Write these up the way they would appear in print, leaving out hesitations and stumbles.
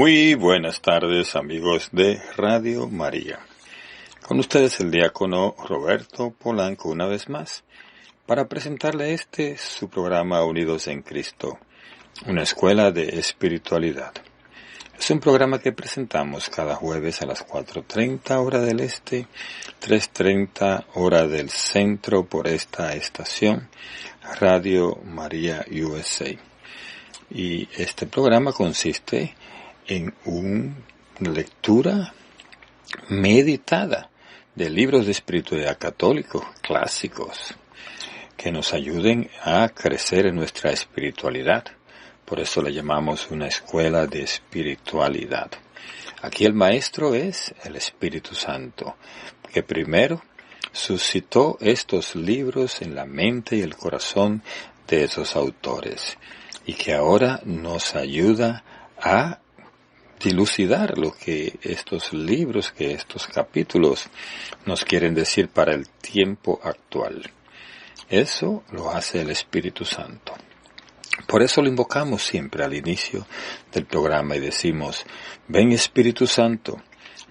Muy buenas tardes, amigos de Radio María. Con ustedes el diácono Roberto Polanco una vez más para presentarle su programa Unidos en Cristo, una escuela de espiritualidad. Es un programa que presentamos cada jueves a las 4:30 hora del este, 3:30 hora del centro por esta estación, Radio María USA. Y este programa consiste en una lectura meditada de libros de espiritualidad católicos clásicos que nos ayuden a crecer en nuestra espiritualidad. Por eso le llamamos una escuela de espiritualidad. Aquí el maestro es el Espíritu Santo, que primero suscitó estos libros en la mente y el corazón de esos autores y que ahora nos ayuda a dilucidar lo que estos libros, que estos capítulos nos quieren decir para el tiempo actual. Eso lo hace el Espíritu Santo. Por eso lo invocamos siempre al inicio del programa y decimos: ven Espíritu Santo,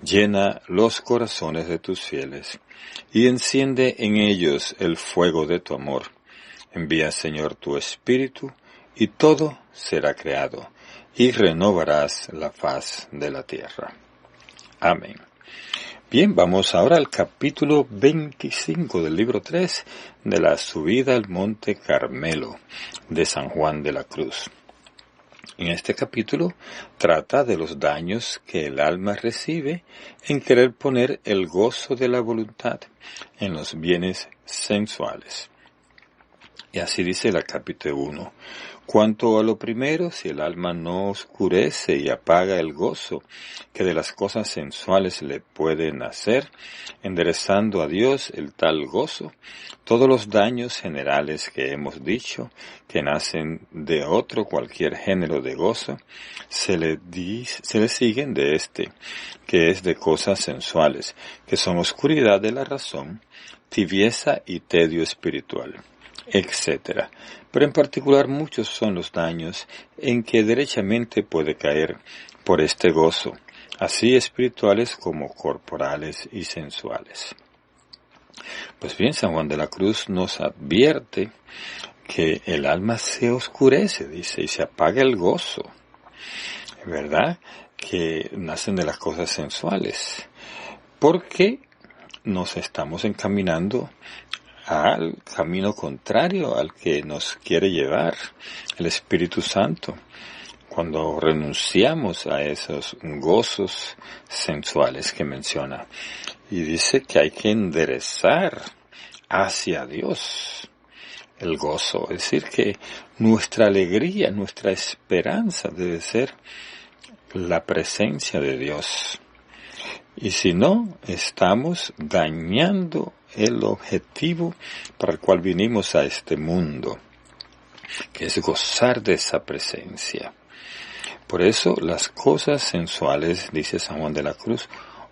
llena los corazones de tus fieles y enciende en ellos el fuego de tu amor. Envía, Señor, tu Espíritu y todo será creado y renovarás la faz de la tierra. Amén. Bien, vamos ahora al capítulo 25 del libro 3 de la subida al Monte Carmelo de San Juan de la Cruz. En este capítulo trata de los daños que el alma recibe en querer poner el gozo de la voluntad en los bienes sensuales. Y así dice el capítulo 1. Cuanto a lo primero, si el alma no oscurece y apaga el gozo que de las cosas sensuales le puede nacer, enderezando a Dios el tal gozo, todos los daños generales que hemos dicho, que nacen de otro cualquier género de gozo, se le siguen de que es de cosas sensuales, que son oscuridad de la razón, tibieza y tedio espiritual, etcétera. Pero en particular muchos son los daños en que derechamente puede caer por este gozo, así espirituales como corporales y sensuales. Pues bien, San Juan de la Cruz nos advierte que el alma se oscurece, dice, y se apaga el gozo, ¿verdad? Que nacen de las cosas sensuales, porque nos estamos encaminando al camino contrario al que nos quiere llevar el Espíritu Santo, cuando renunciamos a esos gozos sensuales que menciona. Y dice que hay que enderezar hacia Dios el gozo, es decir, que nuestra alegría, nuestra esperanza debe ser la presencia de Dios. Y si no, estamos dañando el objetivo para el cual vinimos a este mundo, que es gozar de esa presencia. Por eso las cosas sensuales, dice San Juan de la Cruz,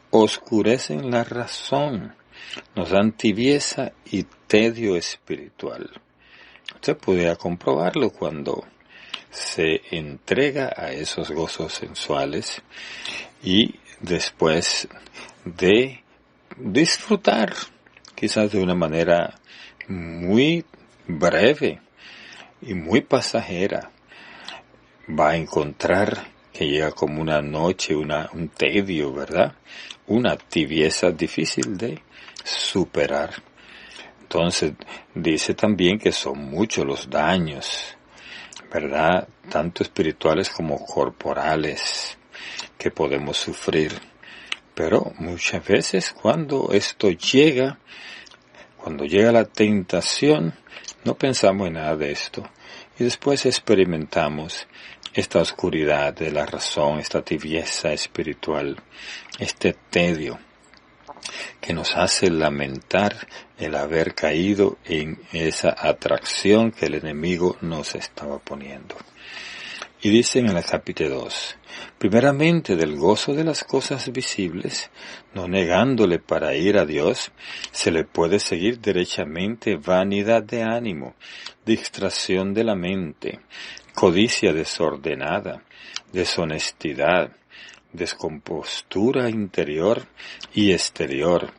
oscurecen la razón, nos dan tibieza y tedio espiritual. Usted puede comprobarlo cuando se entrega a esos gozos sensuales y después de disfrutar, quizás de una manera muy breve y muy pasajera, va a encontrar que llega como una noche, un tedio, ¿verdad? Una tibieza difícil de superar. Entonces, dice también que son muchos los daños, ¿verdad? Tanto espirituales como corporales que podemos sufrir. Pero muchas veces cuando esto llega, cuando llega la tentación, no pensamos en nada de esto. Y después experimentamos esta oscuridad de la razón, esta tibieza espiritual, este tedio que nos hace lamentar el haber caído en esa atracción que el enemigo nos estaba poniendo. Y dice en el capítulo 2, primeramente del gozo de las cosas visibles, no negándole para ir a Dios, se le puede seguir derechamente vanidad de ánimo, distracción de la mente, codicia desordenada, deshonestidad, descompostura interior y exterior,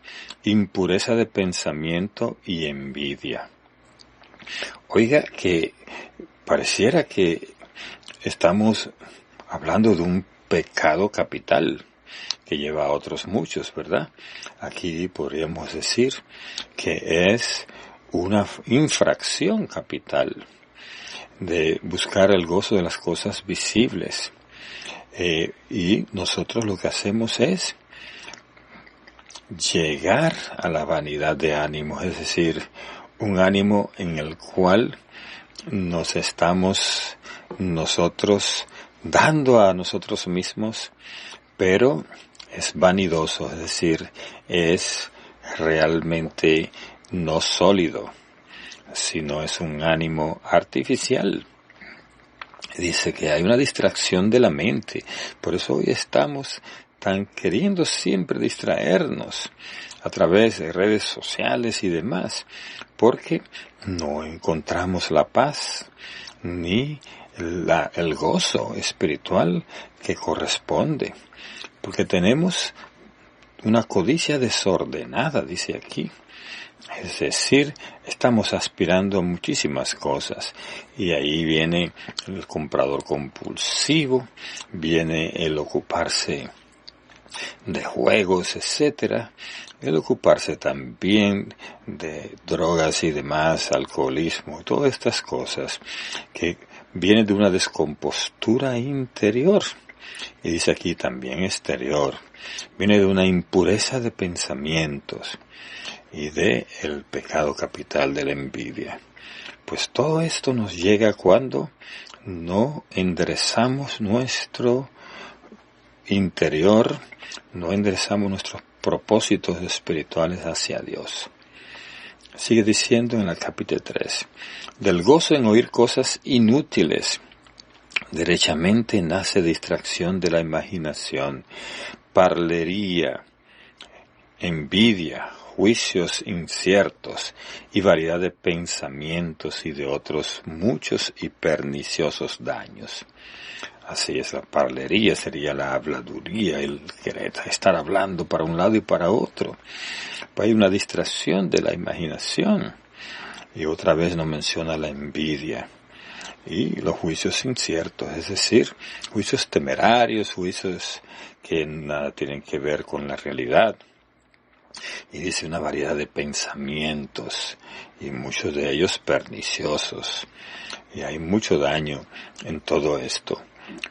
impureza de pensamiento y envidia. Oiga, que pareciera que estamos hablando de un pecado capital que lleva a otros muchos, ¿verdad? Aquí podríamos decir que es una infracción capital de buscar el gozo de las cosas visibles. Y nosotros lo que hacemos es llegar a la vanidad de ánimo, es decir, un ánimo en el cual nos estamos nosotros dando a nosotros mismos, pero es vanidoso, es decir, es realmente no sólido, sino es un ánimo artificial. Dice que hay una distracción de la mente, por eso hoy estamos tan queriendo siempre distraernos a través de redes sociales y demás, porque no encontramos la paz ni el gozo espiritual que corresponde, porque tenemos una codicia desordenada, dice aquí. Es decir, estamos aspirando a muchísimas cosas y ahí viene el comprador compulsivo, viene el ocuparse de juegos, etcétera, el ocuparse también de drogas y demás, alcoholismo, todas estas cosas que vienen de una descompostura interior. Y dice aquí también exterior, viene de una impureza de pensamientos y de el pecado capital de la envidia. Pues todo esto nos llega cuando no enderezamos nuestro interior, no enderezamos nuestros propósitos espirituales hacia Dios. Sigue diciendo en el capítulo 3, del gozo en oír cosas inútiles, derechamente nace distracción de la imaginación, parlería, envidia, juicios inciertos y variedad de pensamientos y de otros muchos y perniciosos daños. Así es, la parlería sería la habladuría, el querer estar hablando para un lado y para otro. Pues hay una distracción de la imaginación. Y otra vez nos menciona la envidia y los juicios inciertos, es decir, juicios temerarios, juicios que nada tienen que ver con la realidad. Y dice una variedad de pensamientos y muchos de ellos perniciosos. Y hay mucho daño en todo esto.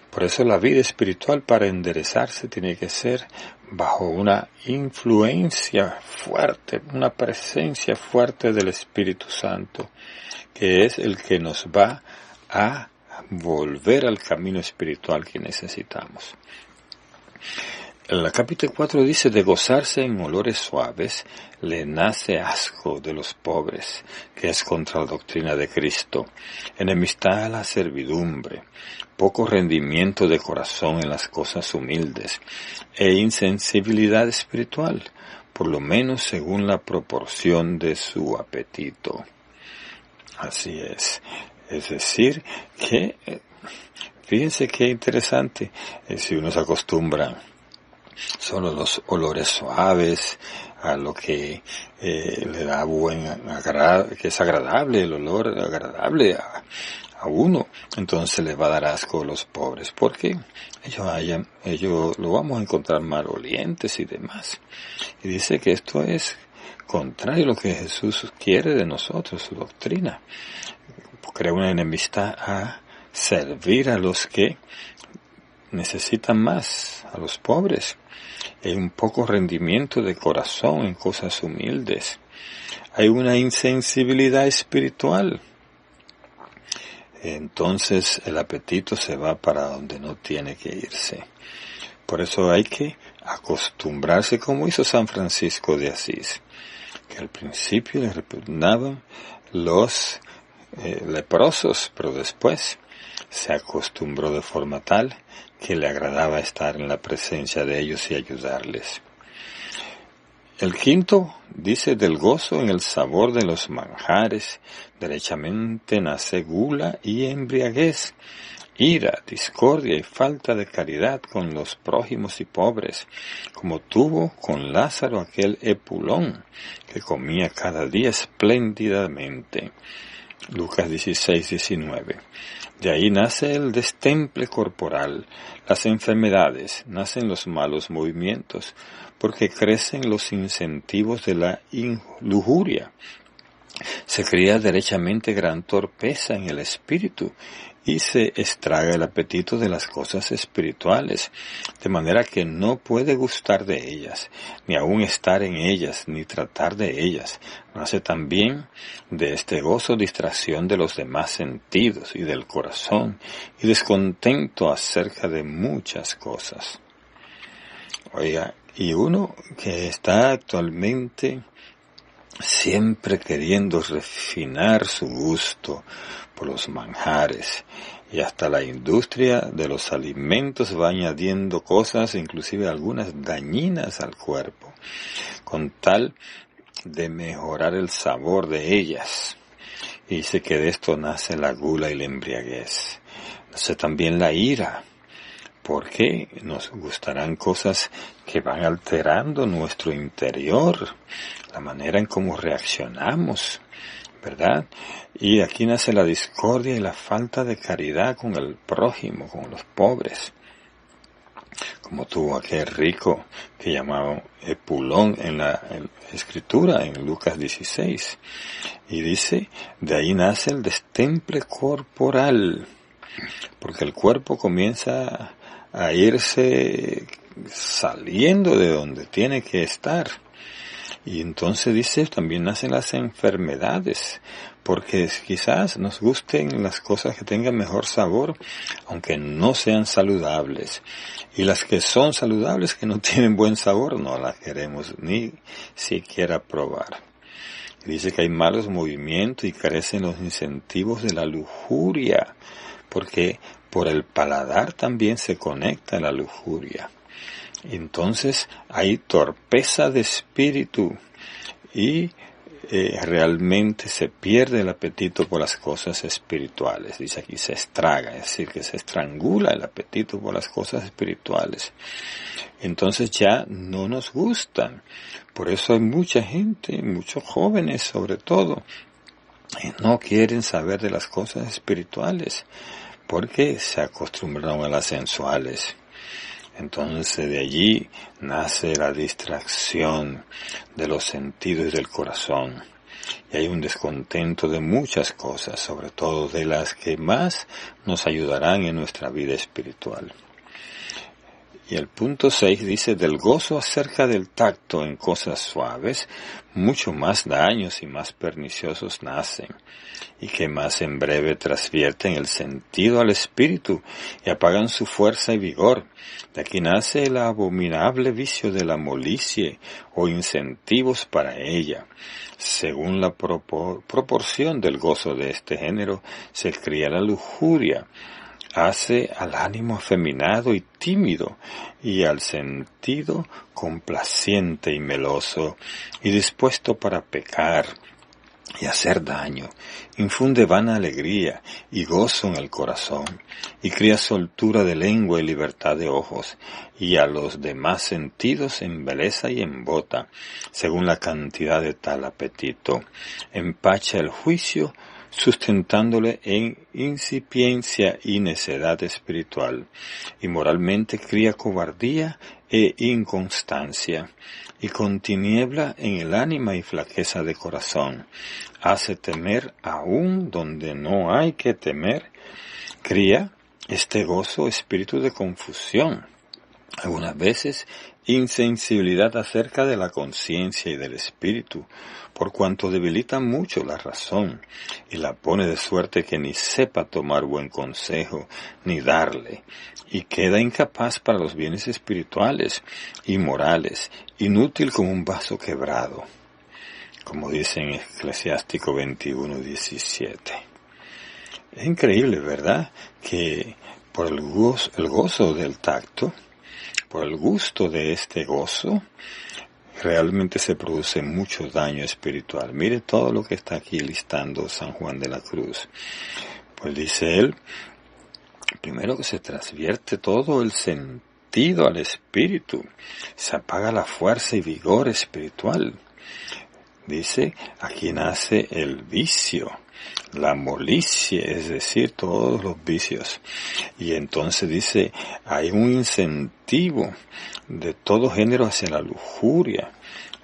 Por eso la vida espiritual para enderezarse tiene que ser bajo una influencia fuerte, una presencia fuerte del Espíritu Santo, que es el que nos va a volver al camino espiritual que necesitamos. El capítulo 4 dice, de gozarse en olores suaves, le nace asco de los pobres, que es contra la doctrina de Cristo, enemistad a la servidumbre, poco rendimiento de corazón en las cosas humildes, e insensibilidad espiritual, por lo menos según la proporción de su apetito. Así es decir, que, fíjense qué interesante, si uno se acostumbra solo los olores suaves, a lo que le da que es agradable, el olor agradable a uno, entonces le va a dar asco a los pobres, porque ellos lo vamos a encontrar malolientes y demás. Y dice que esto es contrario a lo que Jesús quiere de nosotros, su doctrina. Crea una enemistad a servir a los que necesitan más, a los pobres. Hay un poco rendimiento de corazón en cosas humildes. Hay una insensibilidad espiritual. Entonces el apetito se va para donde no tiene que irse. Por eso hay que acostumbrarse, como hizo San Francisco de Asís, que al principio le repugnaban los leprosos, pero después se acostumbró de forma tal que le agradaba estar en la presencia de ellos y ayudarles. El quinto dice, del gozo en el sabor de los manjares, derechamente nace gula y embriaguez, ira, discordia y falta de caridad con los prójimos y pobres, como tuvo con Lázaro aquel Epulón, que comía cada día espléndidamente. Lucas 16:19. De ahí nace el destemple corporal, las enfermedades, nacen los malos movimientos, porque crecen los incentivos de la lujuria. Se cría derechamente gran torpeza en el espíritu y se estraga el apetito de las cosas espirituales, de manera que no puede gustar de ellas, ni aun estar en ellas, ni tratar de ellas. Nace también de este gozo distracción de los demás sentidos y del corazón, y descontento acerca de muchas cosas. Oiga, y uno que está actualmente siempre queriendo refinar su gusto por los manjares, y hasta la industria de los alimentos va añadiendo cosas, inclusive algunas dañinas al cuerpo, con tal de mejorar el sabor de ellas. Y dice que de esto nace la gula y la embriaguez. Nace también la ira, porque nos gustarán cosas que van alterando nuestro interior, la manera en cómo reaccionamos, ¿verdad? Y aquí nace la discordia y la falta de caridad con el prójimo, con los pobres, como tuvo aquel rico que llamaban Epulón en la escritura, en Lucas 16. Y dice, de ahí nace el destemple corporal, porque el cuerpo comienza a irse saliendo de donde tiene que estar. Y entonces dice, también nacen las enfermedades, porque quizás nos gusten las cosas que tengan mejor sabor, aunque no sean saludables. Y las que son saludables, que no tienen buen sabor, no las queremos ni siquiera probar. Y dice que hay malos movimientos y carecen los incentivos de la lujuria, porque por el paladar también se conecta la lujuria. Entonces hay torpeza de espíritu y realmente se pierde el apetito por las cosas espirituales. Dice aquí se estraga, es decir, que se estrangula el apetito por las cosas espirituales. Entonces ya no nos gustan. Por eso hay mucha gente, muchos jóvenes sobre todo, que no quieren saber de las cosas espirituales, porque se acostumbraron a las sensuales. Entonces de allí nace la distracción de los sentidos y del corazón. Y hay un descontento de muchas cosas, sobre todo de las que más nos ayudarán en nuestra vida espiritual. Y el punto 6 dice, del gozo acerca del tacto en cosas suaves, mucho más daños y más perniciosos nacen, y que más en breve trasvierten el sentido al espíritu y apagan su fuerza y vigor. De aquí nace el abominable vicio de la molicie o incentivos para ella. Según la proporción del gozo de este género, se cría la lujuria. Hace al ánimo afeminado y tímido, y al sentido complaciente y meloso, y dispuesto para pecar y hacer daño. Infunde vana alegría y gozo en el corazón, y cría soltura de lengua y libertad de ojos, y a los demás sentidos embeleza y embota, según la cantidad de tal apetito. Empacha el juicio, sustentándole en incipiencia y necedad espiritual, y moralmente cría cobardía e inconstancia, y con tiniebla en el ánima y flaqueza de corazón, hace temer aún donde no hay que temer, cría este gozo espíritu de confusión, algunas veces insensibilidad acerca de la conciencia y del espíritu, por cuanto debilita mucho la razón y la pone de suerte que ni sepa tomar buen consejo ni darle, y queda incapaz para los bienes espirituales y morales, inútil como un vaso quebrado, como dice en Eclesiástico 21:17. Es increíble, ¿verdad?, que por el gozo del tacto, por el gusto de este gozo, realmente se produce mucho daño espiritual. Mire todo lo que está aquí listando San Juan de la Cruz. Pues dice él, primero que se transvierte todo el sentido al espíritu, se apaga la fuerza y vigor espiritual. Dice, aquí nace el vicio, la molicie, es decir, todos los vicios. Y entonces dice, hay un incentivo de todo género hacia la lujuria,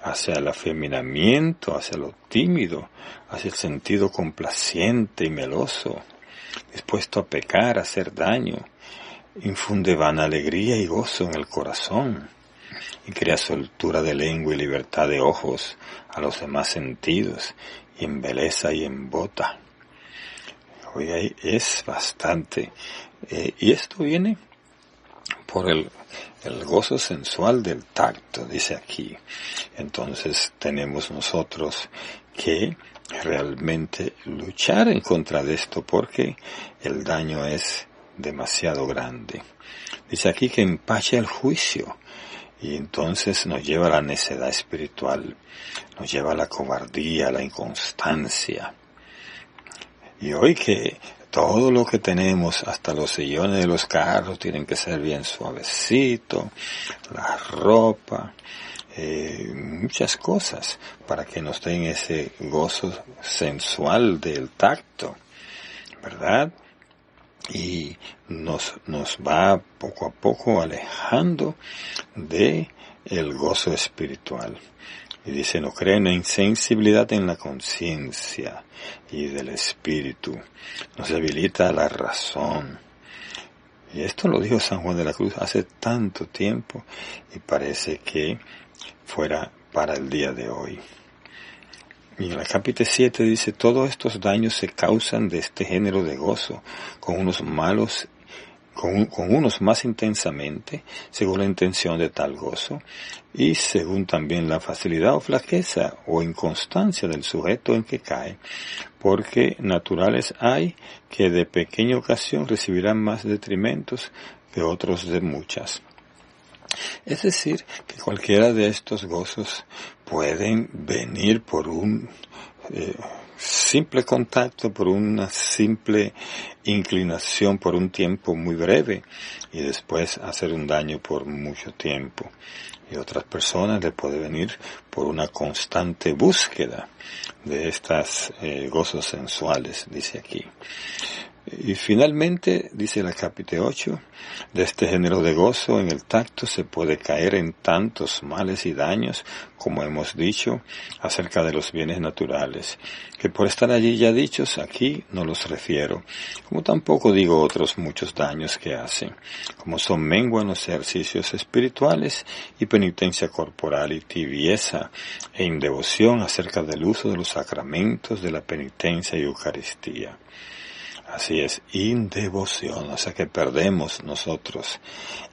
hacia el afeminamiento, hacia lo tímido, hacia el sentido complaciente y meloso, dispuesto a pecar, a hacer daño. Infunde vana alegría y gozo en el corazón, y crea soltura de lengua y libertad de ojos a los demás sentidos, y embeleza y embota. Hoy es bastante. Y esto viene por el gozo sensual del tacto, dice aquí. Entonces tenemos nosotros que realmente luchar en contra de esto, porque el daño es demasiado grande. Dice aquí que empacha el juicio, y entonces nos lleva a la necedad espiritual, nos lleva a la cobardía, a la inconstancia. Y hoy que todo lo que tenemos, hasta los sillones de los carros, tienen que ser bien suavecitos, la ropa, muchas cosas para que nos den ese gozo sensual del tacto, ¿verdad? Y nos va poco a poco alejando de el gozo espiritual. Y dice, no crea una insensibilidad en la conciencia y del espíritu, nos debilita la razón. Y esto lo dijo San Juan de la Cruz hace tanto tiempo, y parece que fuera para el día de hoy. Y en el capítulo 7 dice, todos estos daños se causan de este género de gozo, con unos más intensamente, según la intención de tal gozo, y según también la facilidad o flaqueza o inconstancia del sujeto en que cae, porque naturales hay que de pequeña ocasión recibirán más detrimentos que otros de muchas. Es decir, que cualquiera de estos gozos pueden venir por un simple contacto, por una simple inclinación por un tiempo muy breve, y después hacer un daño por mucho tiempo. Y otras personas le puede venir por una constante búsqueda de estas gozos sensuales, dice aquí. Y finalmente, dice el capítulo 8, de este género de gozo en el tacto se puede caer en tantos males y daños, como hemos dicho, acerca de los bienes naturales, que por estar allí ya dichos, aquí no los refiero, como tampoco digo otros muchos daños que hacen, como son mengua en los ejercicios espirituales y penitencia corporal y tibieza e indevoción acerca del uso de los sacramentos de la penitencia y Eucaristía. Así es, indevoción, o sea que perdemos nosotros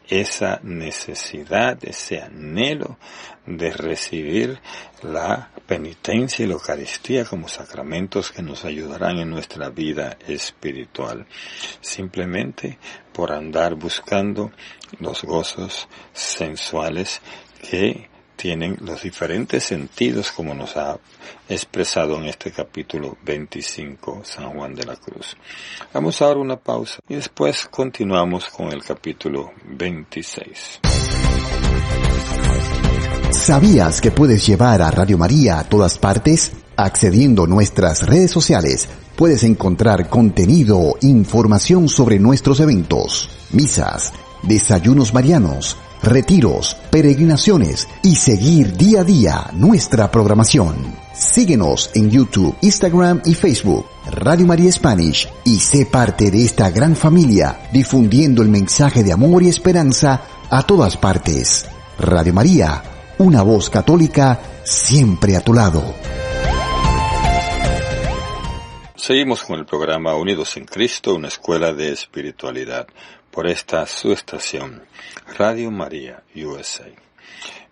esa necesidad, ese anhelo de recibir la penitencia y la Eucaristía como sacramentos que nos ayudarán en nuestra vida espiritual, simplemente por andar buscando los gozos sensuales que tienen los diferentes sentidos, como nos ha expresado en este capítulo 25 San Juan de la Cruz. Vamos a dar una pausa y después continuamos con el capítulo 26. ¿Sabías que puedes llevar a Radio María a todas partes? Accediendo a nuestras redes sociales, puedes encontrar contenido, información sobre nuestros eventos, misas, desayunos marianos, retiros, peregrinaciones y seguir día a día nuestra programación. Síguenos en YouTube, Instagram y Facebook, Radio María Spanish, y sé parte de esta gran familia, difundiendo el mensaje de amor y esperanza a todas partes. Radio María, una voz católica siempre a tu lado. Seguimos con el programa Unidos en Cristo, una escuela de espiritualidad, por esta su estación, Radio María USA.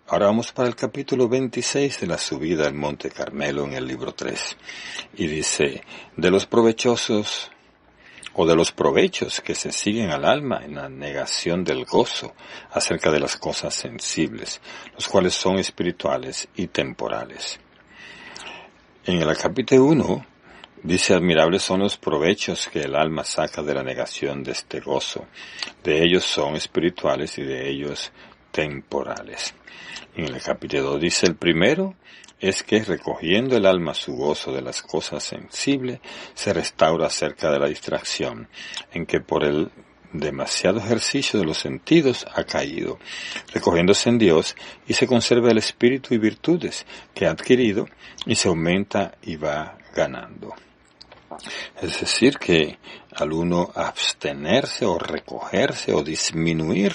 Ahora vamos para el capítulo 26 de la subida al Monte Carmelo en el libro 3. Y dice, de los provechosos o de los provechos que se siguen al alma en la negación del gozo acerca de las cosas sensibles, los cuales son espirituales y temporales. En el capítulo 1 Dice, admirables son los provechos que el alma saca de la negación de este gozo. De ellos son espirituales y de ellos temporales. En el capítulo 2 dice, el primero es que recogiendo el alma su gozo de las cosas sensibles, se restaura acerca de la distracción, en que por el demasiado ejercicio de los sentidos ha caído, recogiéndose en Dios, y se conserva el espíritu y virtudes que ha adquirido, y se aumenta y va ganando. Es decir, que al uno abstenerse o recogerse o disminuir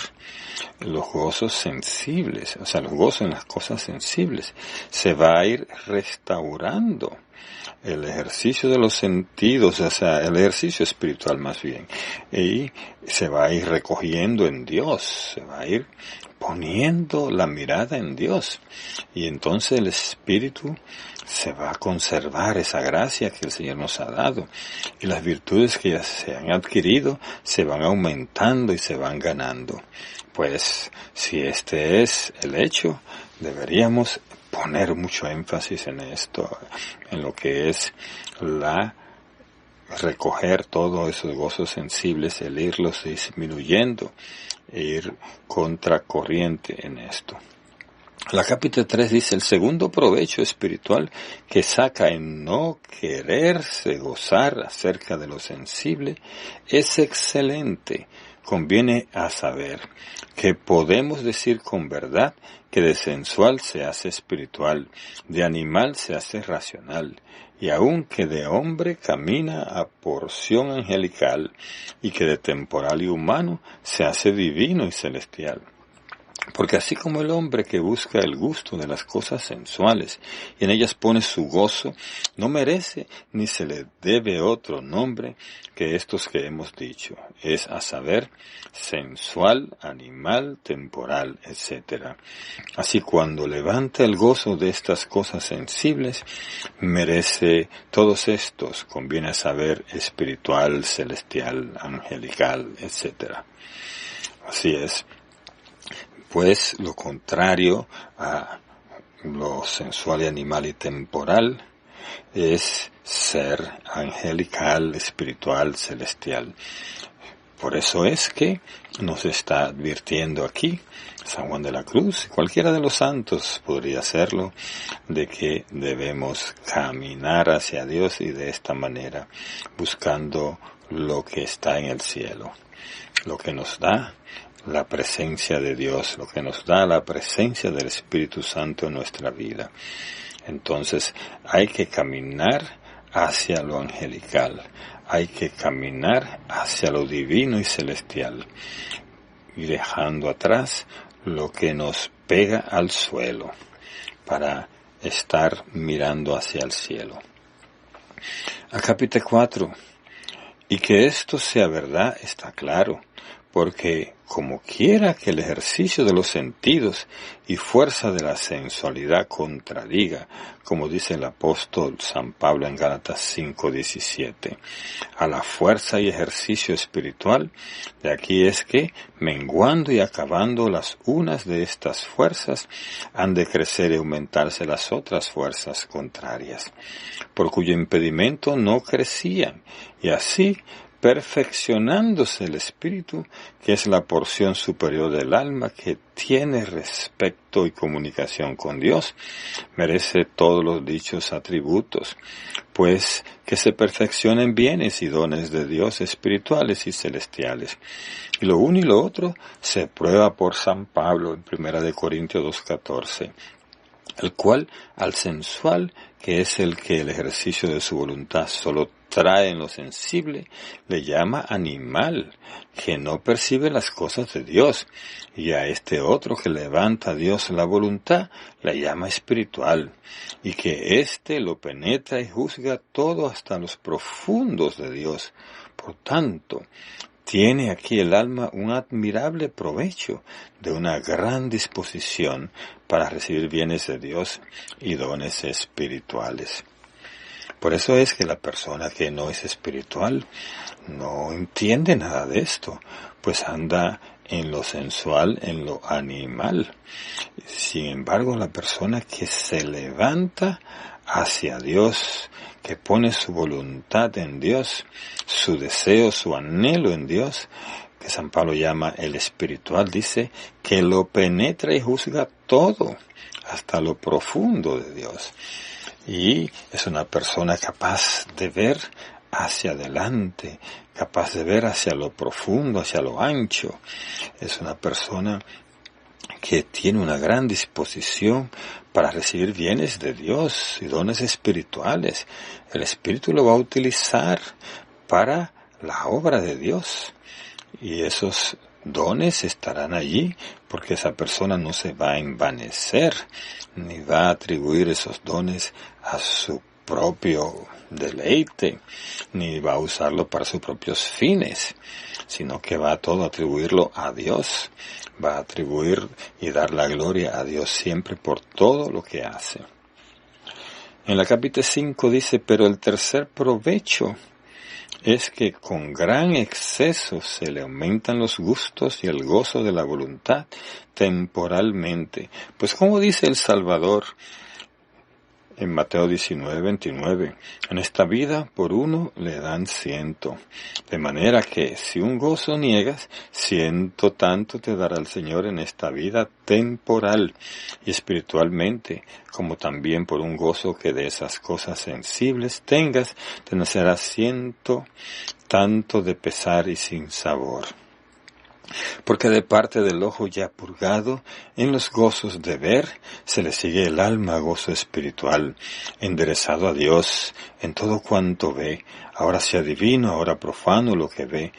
los gozos sensibles, o sea, los gozos en las cosas sensibles, se va a ir restaurando el ejercicio de los sentidos, o sea, el ejercicio espiritual más bien, y se va a ir recogiendo en Dios, se va a ir poniendo la mirada en Dios, y entonces el espíritu se va a conservar esa gracia que el Señor nos ha dado, y las virtudes que ya se han adquirido se van aumentando y se van ganando. Pues si este es el hecho, deberíamos poner mucho énfasis en esto, en lo que es recoger todos esos gozos sensibles, el irlos disminuyendo e ir contracorriente en esto. La capítulo 3 dice, el segundo provecho espiritual que saca en no quererse gozar acerca de lo sensible es excelente. Conviene a saber que podemos decir con verdad que de sensual se hace espiritual, de animal se hace racional, y aun que de hombre camina a porción angelical, y que de temporal y humano se hace divino y celestial. Porque así como el hombre que busca el gusto de las cosas sensuales y en ellas pone su gozo, no merece ni se le debe otro nombre que estos que hemos dicho, es a saber, sensual, animal, temporal, etc. Así cuando levanta el gozo de estas cosas sensibles, merece todos estos, conviene a saber, espiritual, celestial, angelical, etc. Así es. Pues lo contrario a lo sensual y animal y temporal es ser angelical, espiritual, celestial. Por eso es que nos está advirtiendo aquí San Juan de la Cruz, cualquiera de los santos podría hacerlo, de que debemos caminar hacia Dios y de esta manera, buscando lo que está en el cielo, lo que nos da la presencia de Dios, lo que nos da la presencia del Espíritu Santo en nuestra vida. Entonces hay que caminar hacia lo angelical, hay que caminar hacia lo divino y celestial, y dejando atrás lo que nos pega al suelo, para estar mirando hacia el cielo. A capítulo 4, y que esto sea verdad está claro, porque como quiera que el ejercicio de los sentidos y fuerza de la sensualidad contradiga, como dice el apóstol San Pablo en Gálatas 5:17, a la fuerza y ejercicio espiritual, de aquí es que, menguando y acabando las unas de estas fuerzas, han de crecer y aumentarse las otras fuerzas contrarias, por cuyo impedimento no crecían, y así, perfeccionándose el espíritu, que es la porción superior del alma que tiene respeto y comunicación con Dios, merece todos los dichos atributos, pues que se perfeccionen bienes y dones de Dios espirituales y celestiales. Y lo uno y lo otro se prueba por San Pablo en 1 Corintios 2:14. El cual al sensual, que es el que el ejercicio de su voluntad solo trae en lo sensible, le llama animal, que no percibe las cosas de Dios, y a este otro que levanta a Dios la voluntad, le llama espiritual, y que éste lo penetra y juzga todo hasta los profundos de Dios. Por tanto, tiene aquí el alma un admirable provecho de una gran disposición para recibir bienes de Dios y dones espirituales. Por eso es que la persona que no es espiritual no entiende nada de esto, pues anda en lo sensual, en lo animal. Sin embargo, la persona que se levanta hacia Dios, que pone su voluntad en Dios, su deseo, su anhelo en Dios, que San Pablo llama el espiritual, dice que lo penetra y juzga todo, hasta lo profundo de Dios. Y es una persona capaz de ver hacia adelante, capaz de ver hacia lo profundo, hacia lo ancho. Es una persona que tiene una gran disposición para recibir bienes de Dios y dones espirituales. El Espíritu lo va a utilizar para la obra de Dios. Y esos dones estarán allí porque esa persona no se va a envanecer ni va a atribuir esos dones a su propio deleite, ni va a usarlo para sus propios fines, sino que va a todo atribuirlo a Dios, va a atribuir y dar la gloria a Dios siempre por todo lo que hace. En la capítulo 5 dice, pero el tercer provecho es que con gran exceso se le aumentan los gustos y el gozo de la voluntad temporalmente. Pues como dice el Salvador en Mateo 19:29, en esta vida por uno le dan 100. De manera que si un gozo niegas, 100 tanto te dará el Señor en esta vida temporal y espiritualmente, como también por un gozo que de esas cosas sensibles tengas, te nacerá 100 tanto de pesar y sin sabor. Porque de parte del ojo ya purgado, en los gozos de ver, se le sigue el alma gozo espiritual, enderezado a Dios en todo cuanto ve, ahora sea divino, ahora profano lo que ve.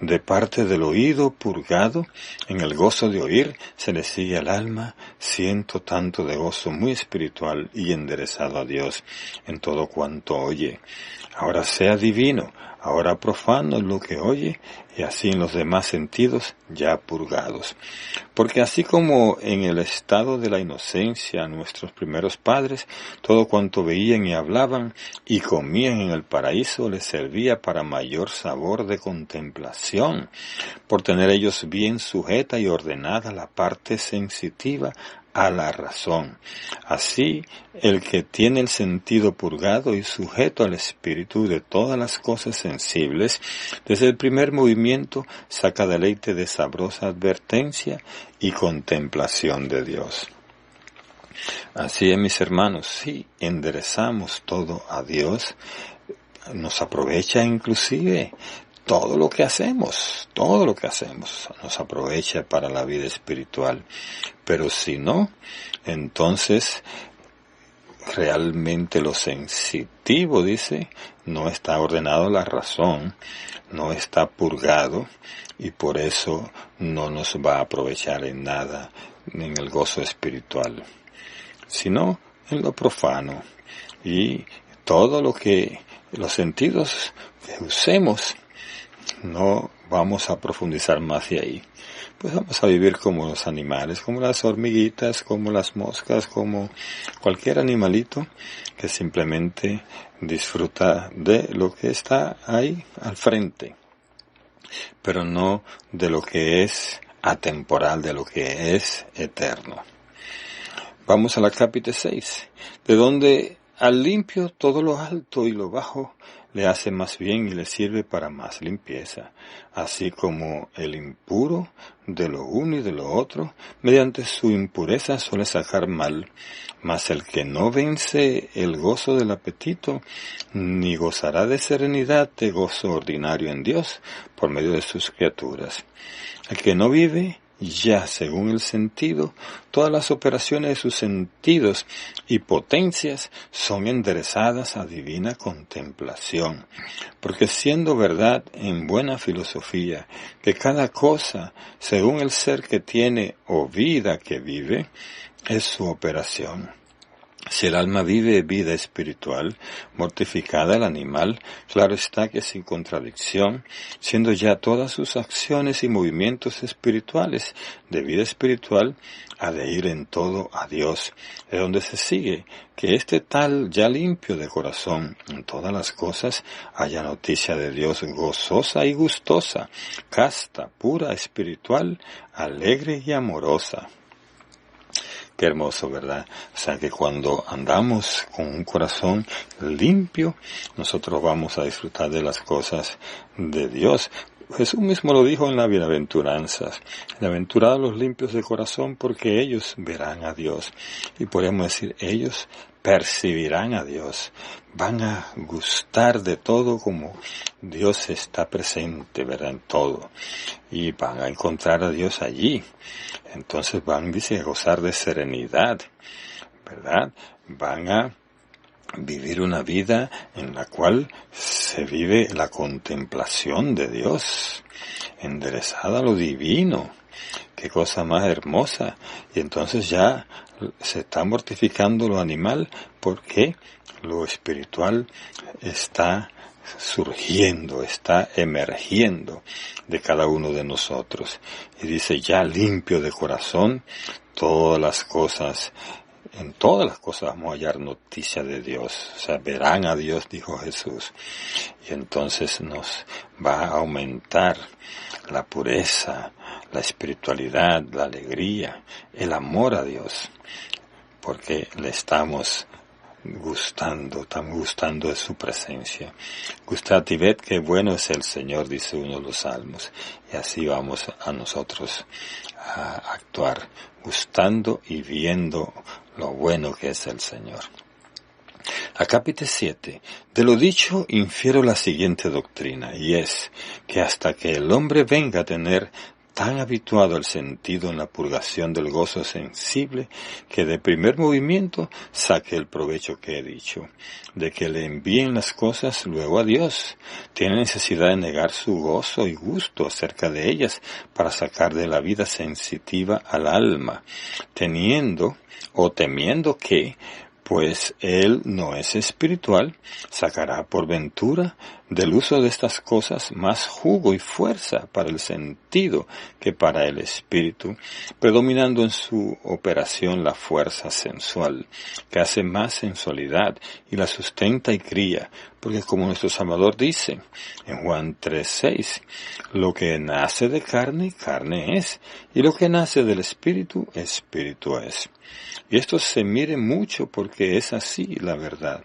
De parte del oído purgado, en el gozo de oír, se le sigue al alma 100 tanto de gozo muy espiritual y enderezado a Dios en todo cuanto oye. Ahora sea divino, ahora profano lo que oye, y así en los demás sentidos ya purgados. Porque así como en el estado de la inocencia nuestros primeros padres, todo cuanto veían y hablaban y comían en el paraíso les servía para mayor sabor de contemplación, por tener ellos bien sujeta y ordenada la parte sensitiva a la razón. Así, el que tiene el sentido purgado y sujeto al espíritu de todas las cosas sensibles, desde el primer movimiento saca deleite de sabrosa advertencia y contemplación de Dios. Así es, mis hermanos, si enderezamos todo a Dios, nos aprovecha inclusive todo lo que hacemos nos aprovecha para la vida espiritual. Pero si no, entonces realmente lo sensitivo, dice, no está ordenado la razón, no está purgado y por eso no nos va a aprovechar en nada en el gozo espiritual, sino en lo profano. Y todo lo que los sentidos que usemos, no vamos a profundizar más de ahí. Pues vamos a vivir como los animales, como las hormiguitas, como las moscas, como cualquier animalito que simplemente disfruta de lo que está ahí al frente, pero no de lo que es atemporal, de lo que es eterno. Vamos a la capítulo 6, de donde al limpio todo lo alto y lo bajo le hace más bien y le sirve para más limpieza, así como el impuro de lo uno y de lo otro, mediante su impureza suele sacar mal, mas el que no vence el gozo del apetito, ni gozará de serenidad de gozo ordinario en Dios, por medio de sus criaturas. El que no vive ya según el sentido, todas las operaciones de sus sentidos y potencias son enderezadas a divina contemplación, porque siendo verdad en buena filosofía que cada cosa, según el ser que tiene o vida que vive, es su operación. Si el alma vive vida espiritual, mortificada el animal, claro está que sin contradicción, siendo ya todas sus acciones y movimientos espirituales de vida espiritual, ha de ir en todo a Dios, de donde se sigue que este tal ya limpio de corazón en todas las cosas haya noticia de Dios gozosa y gustosa, casta, pura, espiritual, alegre y amorosa. Qué hermoso, ¿verdad? O sea que cuando andamos con un corazón limpio, nosotros vamos a disfrutar de las cosas de Dios. Jesús mismo lo dijo en las bienaventuranzas. Bienaventurados los limpios de corazón, porque ellos verán a Dios. Y podemos decir, ellos percibirán a Dios. Van a gustar de todo como Dios está presente, ¿verdad? En todo. Y van a encontrar a Dios allí. Entonces van, dice, a gozar de serenidad, ¿verdad? Van a vivir una vida en la cual se vive la contemplación de Dios, enderezada a lo divino. Qué cosa más hermosa. Y entonces ya se está mortificando lo animal, porque lo espiritual está surgiendo, está emergiendo de cada uno de nosotros. Y dice, ya limpio de corazón, en todas las cosas vamos a hallar noticia de Dios. O sea, verán a Dios, dijo Jesús. Y entonces nos va a aumentar la pureza, la espiritualidad, la alegría, el amor a Dios. Porque le estamos gustando de su presencia. Gustad y ved qué bueno es el Señor, dice uno de los salmos. Y así vamos a nosotros a actuar, gustando y viendo lo bueno que es el Señor. Capítulo 7. De lo dicho infiero la siguiente doctrina, y es que hasta que el hombre venga a tener tan habituado al sentido en la purgación del gozo sensible, que de primer movimiento saque el provecho que he dicho, de que le envíen las cosas luego a Dios. Tiene necesidad de negar su gozo y gusto acerca de ellas para sacar de la vida sensitiva al alma, temiendo que, pues él no es espiritual, sacará por ventura del uso de estas cosas más jugo y fuerza para el sentido que para el espíritu, predominando en su operación la fuerza sensual, que hace más sensualidad y la sustenta y cría, porque como nuestro Salvador dice en Juan 3:6, lo que nace de carne, carne es, y lo que nace del espíritu, espíritu es. Y esto se mire mucho porque es así la verdad.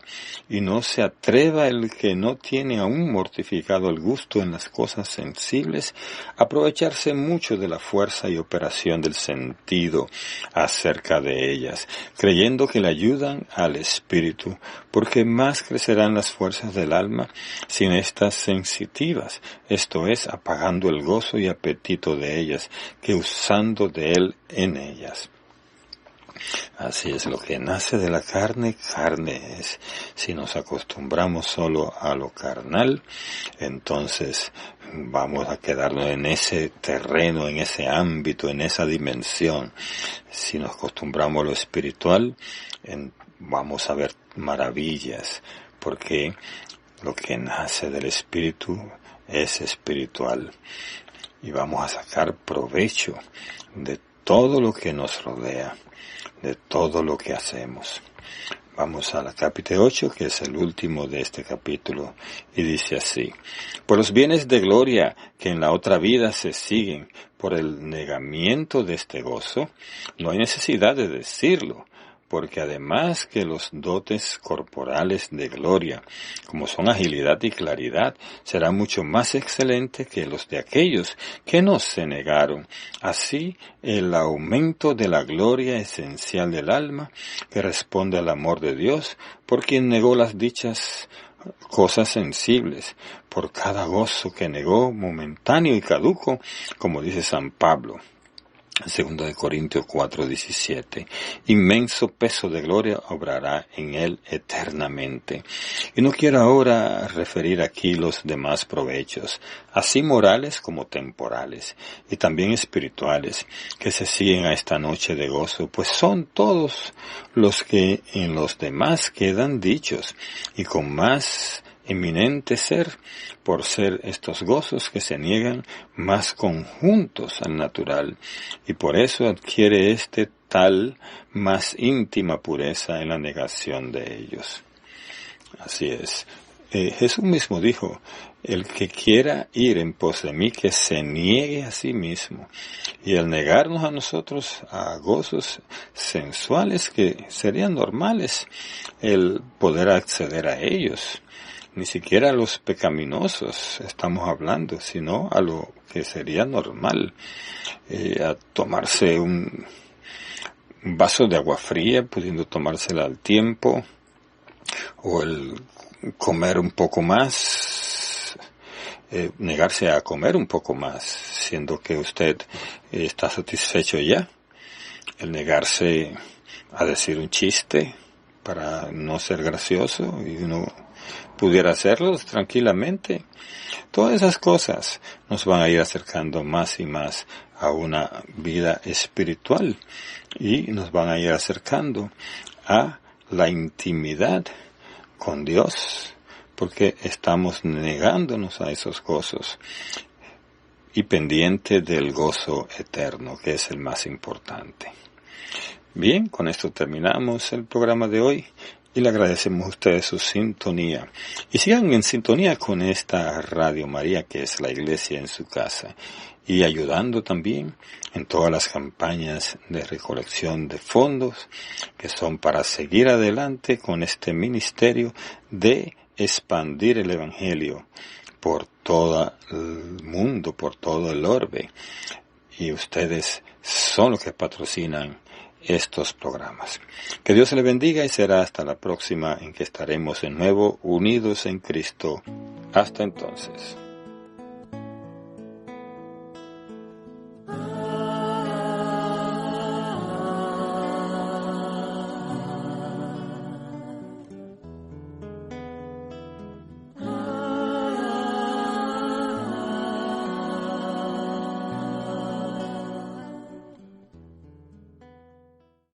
Y no se atreva el que no tiene aún mortificado el gusto en las cosas sensibles a aprovecharse mucho de la fuerza y operación del sentido acerca de ellas, creyendo que le ayudan al espíritu, porque más crecerán las fuerzas del alma sin estas sensitivas, esto es, apagando el gozo y apetito de ellas, que usando de él en ellas. Así es, lo que nace de la carne, carne es. Si nos acostumbramos solo a lo carnal, entonces vamos a quedarnos en ese terreno, en ese ámbito, en esa dimensión. Si nos acostumbramos a lo espiritual, vamos a ver maravillas, porque lo que nace del espíritu es espiritual. Y vamos a sacar provecho de todo lo que nos rodea, de todo lo que hacemos. Vamos a la capítulo 8, que es el último de este capítulo, y dice así: por los bienes de gloria que en la otra vida se siguen por el negamiento de este gozo, no hay necesidad de decirlo, porque además que los dotes corporales de gloria, como son agilidad y claridad, serán mucho más excelentes que los de aquellos que no se negaron. Así, el aumento de la gloria esencial del alma, que responde al amor de Dios, por quien negó las dichas cosas sensibles, por cada gozo que negó momentáneo y caduco, como dice San Pablo. 2 Corintios 4:17, inmenso peso de gloria obrará en él eternamente. Y no quiero ahora referir aquí los demás provechos, así morales como temporales, y también espirituales, que se siguen a esta noche de gozo, pues son todos los que en los demás quedan dichos, y con más eminente ser, por ser estos gozos que se niegan más conjuntos al natural, y por eso adquiere tal más íntima pureza en la negación de ellos. Así es, Jesús mismo dijo, el que quiera ir en pos de mí, que se niegue a sí mismo. Y el negarnos a nosotros a gozos sensuales que serían normales, el poder acceder a ellos. Ni siquiera a los pecaminosos estamos hablando, sino a lo que sería normal. A tomarse un vaso de agua fría, pudiendo tomársela al tiempo, o el comer un poco más, negarse a comer un poco más, siendo que usted está satisfecho ya, el negarse a decir un chiste para no ser gracioso y uno pudiera hacerlos tranquilamente. Todas esas cosas nos van a ir acercando más y más a una vida espiritual y nos van a ir acercando a la intimidad con Dios, porque estamos negándonos a esos gozos y pendiente del gozo eterno, que es el más importante. Bien, con esto terminamos el programa de hoy y le agradecemos a ustedes su sintonía. Y sigan en sintonía con esta Radio María, que es la iglesia en su casa, y ayudando también en todas las campañas de recolección de fondos que son para seguir adelante con este ministerio de expandir el Evangelio por todo el mundo, por todo el orbe. Y ustedes son los que patrocinan estos programas. Que Dios le bendiga y será hasta la próxima en que estaremos de nuevo unidos en Cristo. Hasta entonces.